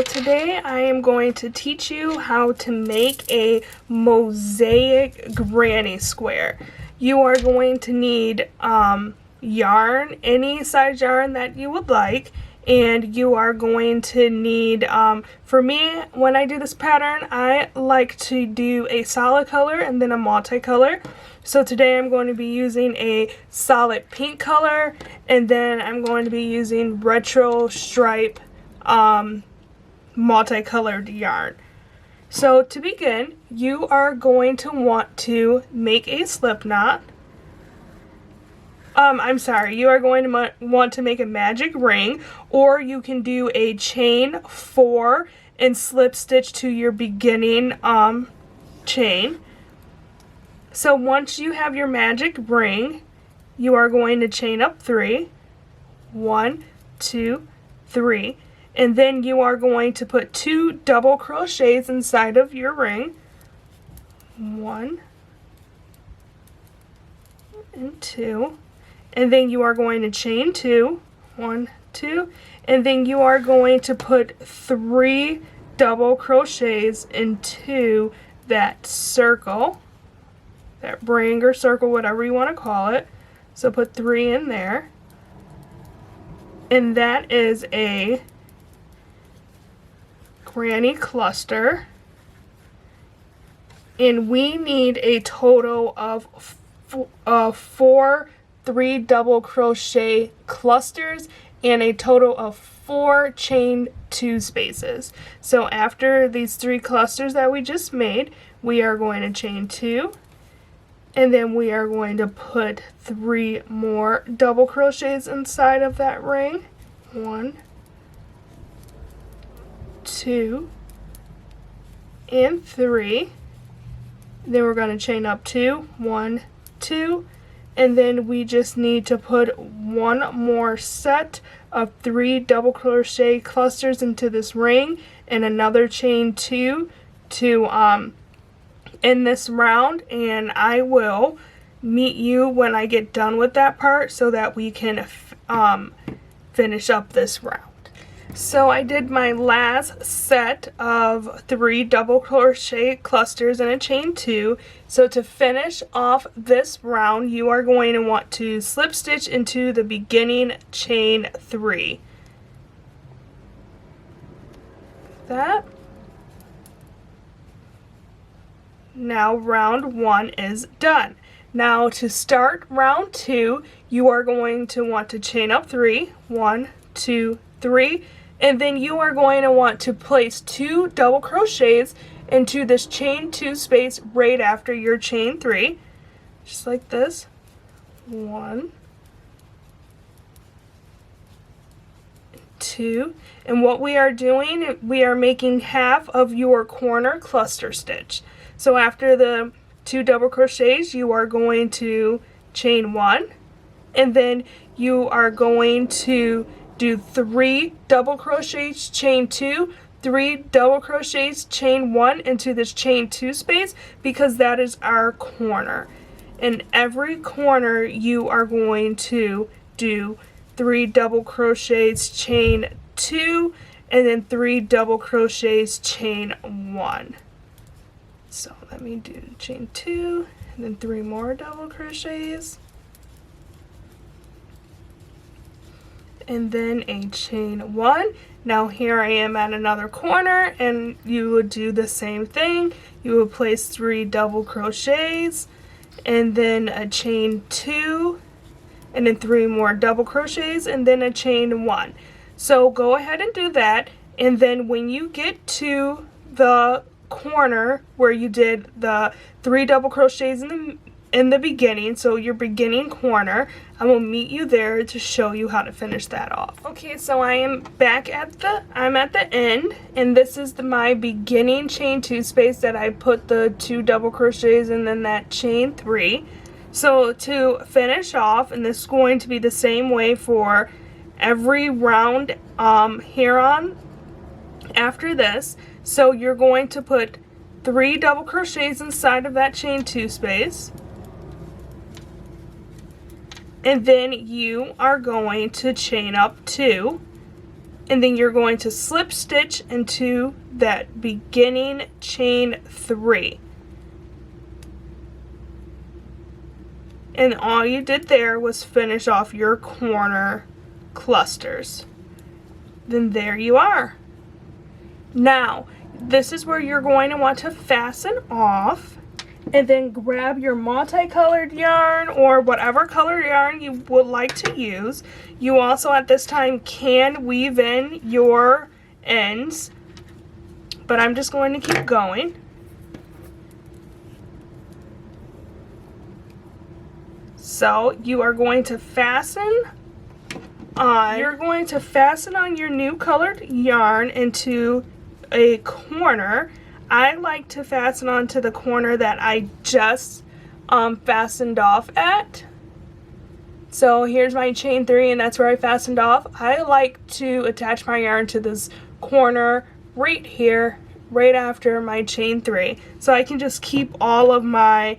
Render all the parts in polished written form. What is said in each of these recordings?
So today I am going to teach you how to make a mosaic granny square. You are going to need yarn, any size yarn that you would like, and you are going to need, for me, when I do this pattern, I like to do a solid color and then a multicolor. So today I'm going to be using a solid pink color, and then I'm going to be using retro stripe multicolored yarn. So to begin, you are going to want to make a slip knot. You are going to want to make a magic ring, or you can do a chain 4 and slip stitch to your beginning chain. So once you have your magic ring, you are going to chain up 3, 1, 2, 3, and then you are going to put 2 double crochets inside of your ring, 1 and 2, and then you are going to chain 2, 1, 2, and then you are going to put 3 double crochets into that circle, that ring or circle, whatever you want to call it. So put 3 in there, and that is a granny cluster, and we need a total of 4 3 double crochet clusters and a total of 4 chain 2 spaces. So after these 3 clusters that we just made, we are going to chain 2, and then we are going to put 3 more double crochets inside of that ring, 1, 2, and 3. Then we're going to chain up 2, 1, 2, and then we just need to put 1 more set of 3 double crochet clusters into this ring and another chain 2 to end this round, and I will meet you when I get done with that part so that we can finish up this round. So I did my last set of 3 double crochet clusters and a chain 2. So to finish off this round, you are going to want to slip stitch into the beginning chain 3. That. Now round 1 is done. Now to start round 2, you are going to want to chain up 3, 1, 2, 3, and then you are going to want to place 2 double crochets into this chain 2 space right after your chain 3, just like this. 1, 2, and what we are doing, we are making half of your corner cluster stitch. So after the 2 double crochets, you are going to chain 1, and then you are going to do 3 double crochets, chain 2, 3 double crochets, chain 1 into this chain 2 space, because that is our corner. In every corner you are going to do 3 double crochets, chain 2, and then 3 double crochets, chain 1. So let me do chain 2 and then 3 more double crochets, and then a chain 1. Now here I am at another corner, and you would do the same thing. You would place 3 double crochets and then a chain 2 and then 3 more double crochets and then a chain 1. So go ahead and do that, and then when you get to the corner where you did the 3 double crochets in the beginning, so your beginning corner, I will meet you there to show you how to finish that off. Okay, so I am back at the end, and this is my beginning chain 2 space that I put the 2 double crochets and then that chain 3. So to finish off, and this is going to be the same way for every round here on after this. So you're going to put 3 double crochets inside of that chain 2 space, and then you are going to chain up 2, and then you're going to slip stitch into that beginning chain 3. And all you did there was finish off your corner clusters. Then there you are. Now, this is where you're going to want to fasten off, and then grab your multicolored yarn or whatever color yarn you would like to use. You also at this time can weave in your ends, but I'm just going to keep going. So you are going to fasten on, your new colored yarn into a corner. I like to fasten onto the corner that I just fastened off at. So here's my chain 3, and that's where I fastened off. I like to attach my yarn to this corner right here, right after my chain 3, so I can just keep all of my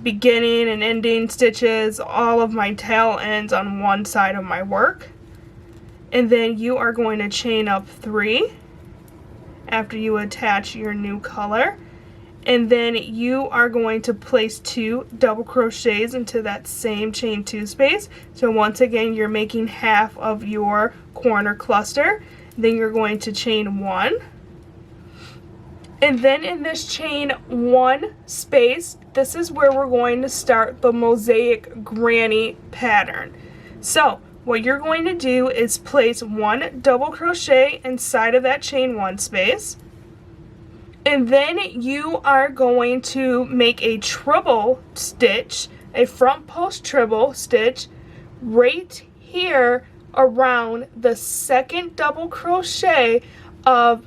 beginning and ending stitches, all of my tail ends on one side of my work. And then you are going to chain up 3 after you attach your new color, and then you are going to place 2 double crochets into that same chain 2 space. So once again, you're making half of your corner cluster. Then you're going to chain 1, and then in this chain 1 space, this is where we're going to start the mosaic granny pattern. So what you're going to do is place 1 double crochet inside of that chain 1 space, and then you are going to make a treble stitch, a front post treble stitch right here around the second double crochet of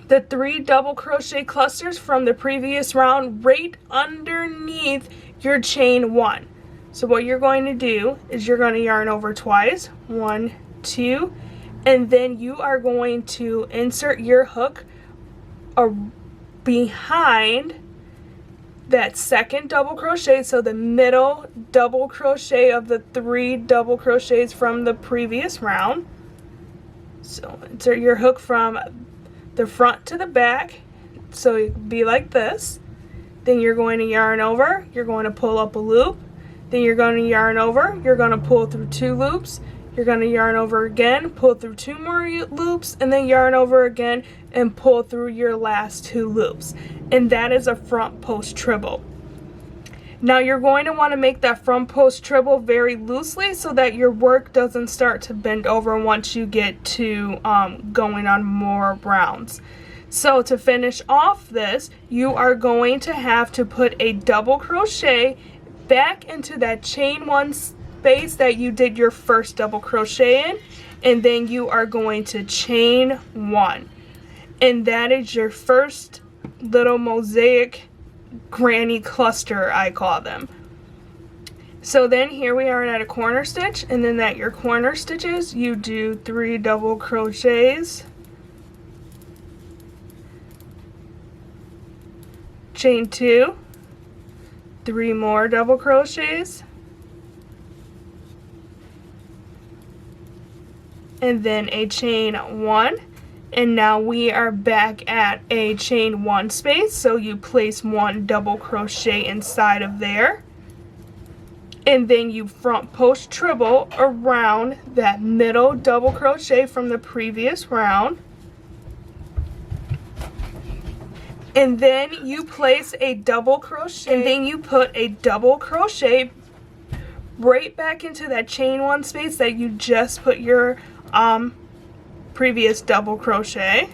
the 3 double crochet clusters from the previous round, right underneath your chain 1. So what you're going to do is you're going to yarn over twice, 1, 2, and then you are going to insert your hook behind that second double crochet, so the middle double crochet of the 3 double crochets from the previous round. So insert your hook from the front to the back, so it would be like this. Then you're going to yarn over, you're going to pull up a loop, then you're going to yarn over, you're going to pull through 2 loops, you're going to yarn over again, pull through 2 more loops, and then yarn over again and pull through your last 2 loops. And that is a front post treble. Now you're going to want to make that front post treble very loosely so that your work doesn't start to bend over once you get to going on more rounds. So to finish off this, you are going to have to put a double crochet back into that chain 1 space that you did your first double crochet in, and then you are going to chain 1. And that is your first little mosaic granny cluster, I call them. So then here we are at a corner stitch, and then at your corner stitches you do 3 double crochets, chain 2, 3 more double crochets, and then a chain 1. And now we are back at a chain 1 space, so you place 1 double crochet inside of there, and then you front post treble around that middle double crochet from the previous round, and then you place a double crochet, and then you put a double crochet right back into that chain 1 space that you just put your previous double crochet.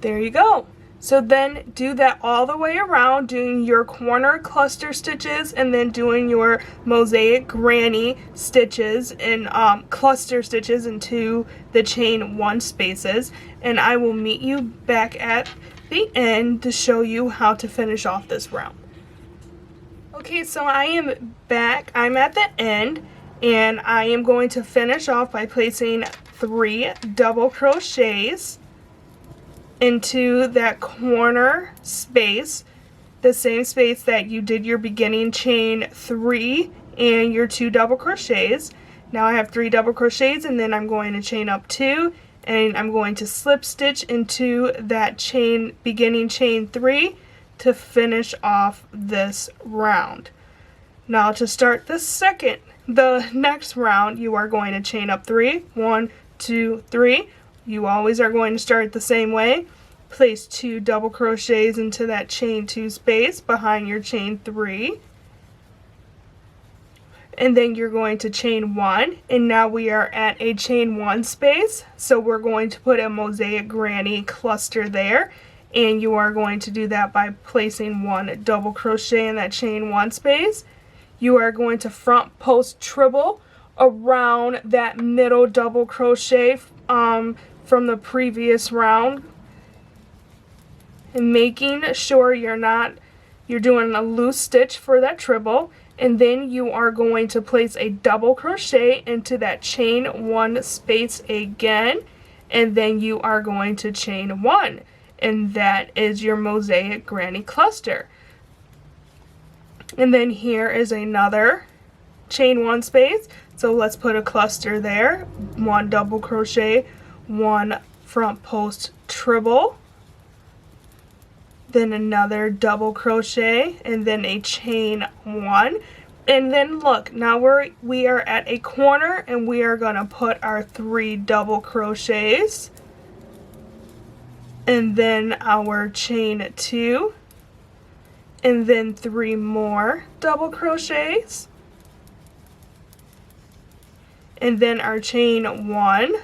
There you go. So then do that all the way around, doing your corner cluster stitches and then doing your mosaic granny stitches and cluster stitches into the chain 1 spaces, and I will meet you back at the end to show you how to finish off this round. Okay, so I am back. I'm at the end, and I am going to finish off by placing 3 double crochets into that corner space, the same space that you did your beginning chain 3 and your 2 double crochets. Now I have 3 double crochets, and then I'm going to chain up 2, and I'm going to slip stitch into that chain, beginning chain 3 to finish off this round. Now to start the next round, you are going to chain up 3, 1, 2, 3. You always are going to start the same way. Place 2 double crochets into that chain 2 space behind your chain 3. And then you're going to chain 1, and now we are at a chain 1 space, so we're going to put a mosaic granny cluster there, and you are going to do that by placing 1 double crochet in that chain 1 space. You are going to front post treble around that middle double crochet from the previous round, and making sure you're doing a loose stitch for that treble. And then you are going to place a double crochet into that chain 1 space again, and then you are going to chain 1, and that is your mosaic granny cluster. And then here is another chain 1 space, so let's put a cluster there. 1 double crochet, 1 front post treble, then another double crochet, and then a chain 1. And then look, now we are at a corner, and we are going to put our 3 double crochets, and then our chain 2, and then 3 more double crochets, and then our chain 1.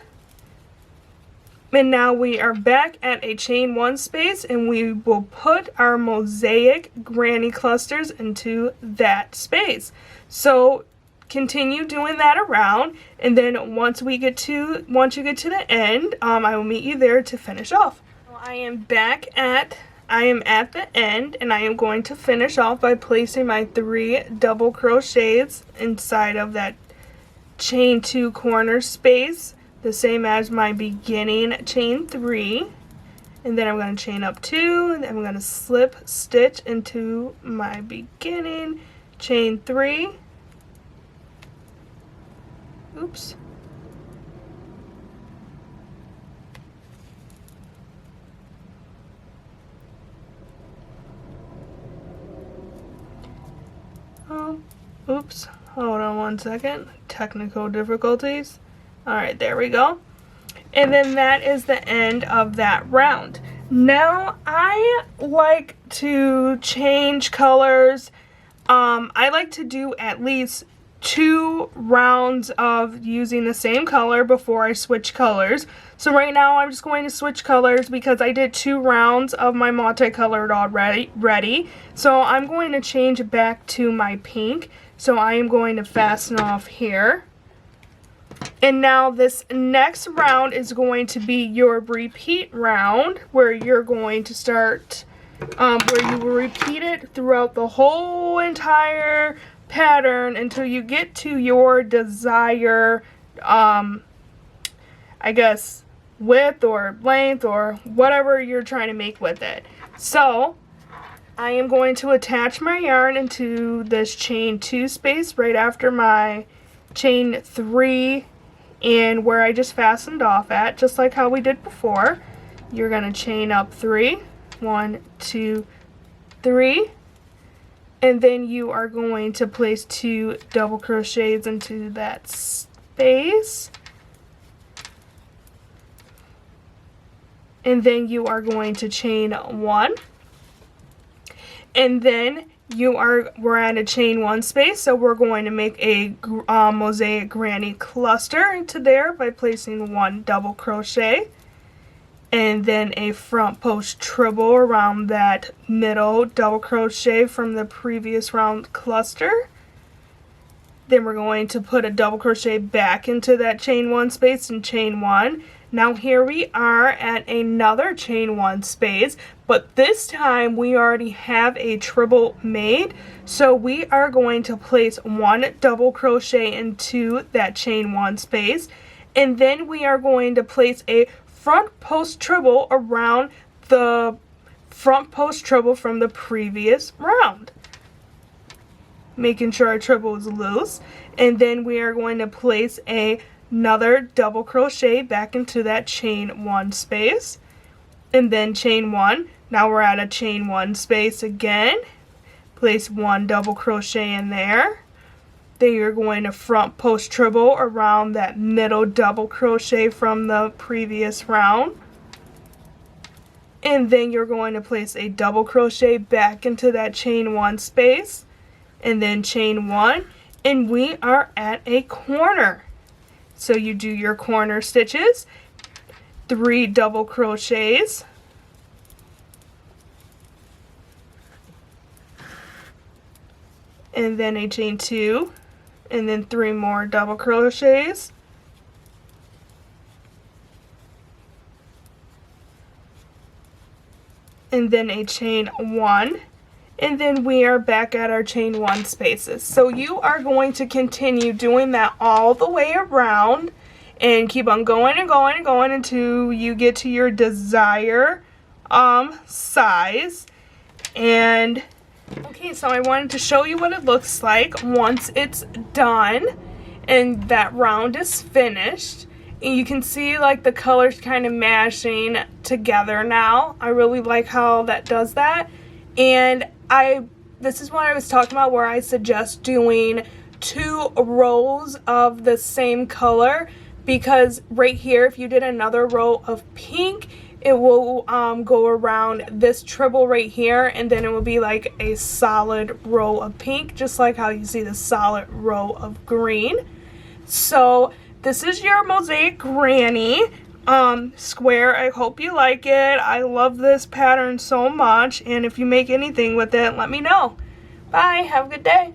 And now we are back at a chain 1 space, and we will put our mosaic granny clusters into that space. So continue doing that around, and then once you get to the end, I will meet you there to finish off. I am at the end, and I am going to finish off by placing my 3 double crochets inside of that chain 2 corner space, the same as my beginning chain 3, and then I'm going to chain up 2, and then I'm going to slip stitch into my beginning chain 3. Oops. Oops, hold on one second, technical difficulties. Alright, there we go. And then that is the end of that round. Now I like to change colors. I like to do at least 2 rounds of using the same color before I switch colors. So right now I'm just going to switch colors because I did 2 rounds of my multicolored already. So I'm going to change back to my pink. So I am going to fasten off here. And now this next round is going to be your repeat round, where you're going to start, where you will repeat it throughout the whole entire pattern until you get to your desired, I guess, width or length or whatever you're trying to make with it. So I am going to attach my yarn into this chain 2 space right after my chain 3 and where I just fastened off at, just like how we did before. You're going to chain up 3, 1, 2, 3, and then you are going to place 2 double crochets into that space, and then you are going to chain 1, and then we're at a chain 1 space, so we're going to make a mosaic granny cluster into there by placing 1 double crochet, and then a front post treble around that middle double crochet from the previous round cluster. Then we're going to put a double crochet back into that chain 1 space and chain 1. Now here we are at another chain 1 space, but this time we already have a treble made, so we are going to place 1 double crochet into that chain 1 space, and then we are going to place a front post treble around the front post treble from the previous round. making sure our triple is loose. And then we are going to place another double crochet back into that chain 1 space, and then chain 1. Now we're at a chain 1 space again. Place 1 double crochet in there. Then you're going to front post treble around that middle double crochet from the previous round. And then you're going to place a double crochet back into that chain 1 space, and then chain 1, and we are at a corner. So you do your corner stitches, 3 double crochets, and then a chain 2, and then 3 more double crochets, and then a chain 1, and then we are back at our chain 1 spaces. So you are going to continue doing that all the way around and keep on going and going and going until you get to your desired size. And okay, so I wanted to show you what it looks like once it's done and that round is finished. And you can see like the colors kind of mashing together now. I really like how that does that. And this is what I was talking about, where I suggest doing 2 rows of the same color, because right here, if you did another row of pink, it will go around this treble right here, and then it will be like a solid row of pink, just like how you see the solid row of green. So this is your mosaic granny square. I hope you like it. I love this pattern so much, and if you make anything with it, let me know. Bye, have a good day.